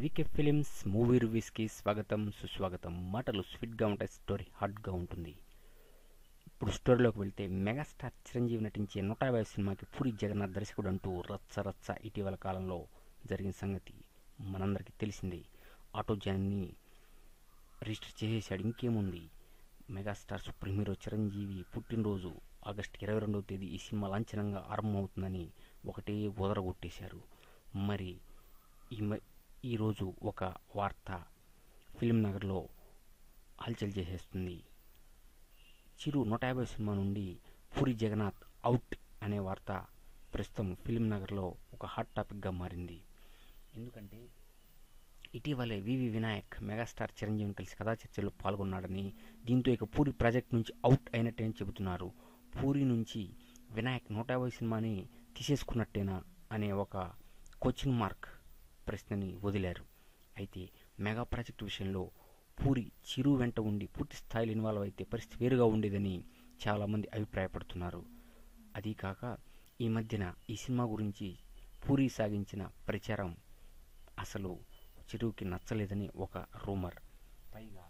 VK films movie రివ్యూస్కి స్వాగతం సుస్వాగతం. మాటలు స్వీట్గా ఉంటాయి, స్టోరీ హాట్గా ఉంటుంది. ఇప్పుడు స్టోరీలోకి వెళ్తే, మెగాస్టార్ చిరంజీవి నటించే 150 సినిమాకి పూరి జగన్నాథ్ దర్శకుడు అంటూ రచ్చ ఇటీవల కాలంలో జరిగిన సంగతి మనందరికీ తెలిసిందే. ఆటో జాన్ని రిజిస్టర్ చేసేసాడు. ఇంకేముంది, మెగాస్టార్ సూపర్ హీరో చిరంజీవి పుట్టినరోజు ఆగస్టు 22వ తేదీ ఈ సినిమా లాంఛనంగా ఆరంభమవుతుందని ఒకటే వదరగొట్టేశారు. మరి ఈరోజు ఒక వార్త ఫిల్మ్ నగర్లో హల్చల్ చేసేస్తుంది. చిరు 150 సినిమా నుండి పూరి జగన్నాథ్ అవుట్ అనే వార్త ప్రస్తుతం ఫిల్మ్ నగర్లో ఒక హాట్ టాపిక్గా మారింది. ఎందుకంటే ఇటీవలే వివి వినాయక్ మెగాస్టార్ చిరంజీవిని కలిసి కథా చర్చల్లో పాల్గొన్నాడని, దీంతో ఇక పూరి ప్రాజెక్ట్ నుంచి అవుట్ అయినట్టేని చెబుతున్నారు. పూరి నుంచి వినాయక్ 150 సినిమాని తీసేసుకున్నట్టేనా అనే ఒక క్వశ్చన్ మార్క్ ప్రశ్నని వదిలారు. అయితే మెగా ప్రాజెక్టు విషయంలో పూరి చిరు వెంట ఉండి పూర్తి స్థాయిలో ఇన్వాల్వ్ అయితే పరిస్థితి వేరుగా ఉండేదని చాలామంది అభిప్రాయపడుతున్నారు. అదీ కాక ఈ మధ్యన ఈ సినిమా గురించి పూరి సాగించిన ప్రచారం అసలు చిరుకి నచ్చలేదని ఒక రూమర్. పైగా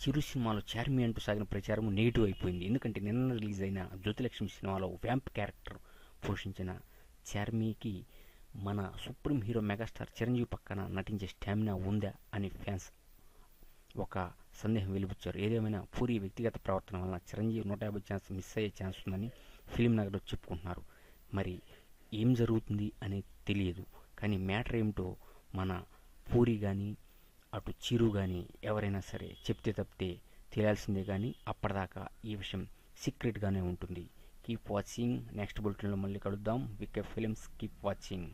చిరు సినిమాలో చార్మి అంటూ సాగిన ప్రచారం నెగిటివ్ అయిపోయింది. ఎందుకంటే నిన్న రిలీజ్ అయిన జ్యోతిలక్ష్మి సినిమాలో వ్యాంప్ క్యారెక్టర్ పోషించిన చార్మికి మన సుప్రీం హీరో మెగాస్టార్ చిరంజీవి పక్కన నటించే స్టామినా ఉందా అని ఫ్యాన్స్ ఒక సందేహం వెలిబుచ్చారు. ఏదేమైనా పూరి వ్యక్తిగత ప్రవర్తన వలన చిరంజీవి 150 ఛాన్స్ మిస్ అయ్యే ఛాన్స్ ఉందని ఫిలిం నగర్లో చెప్పుకుంటున్నారు. మరి ఏం జరుగుతుంది అనేది తెలియదు. కానీ మ్యాటర్ ఏమిటో మన పూరి కానీ అటు చిరు కానీ ఎవరైనా సరే చెప్తే తప్పితే తెలియాల్సిందే. కానీ అప్పటిదాకా ఈ విషయం సీక్రెట్గానే ఉంటుంది. Keep watching. నెక్స్ట్ బులెటిన్లో మళ్ళీ కలుద్దాం. VK films. Keep watching.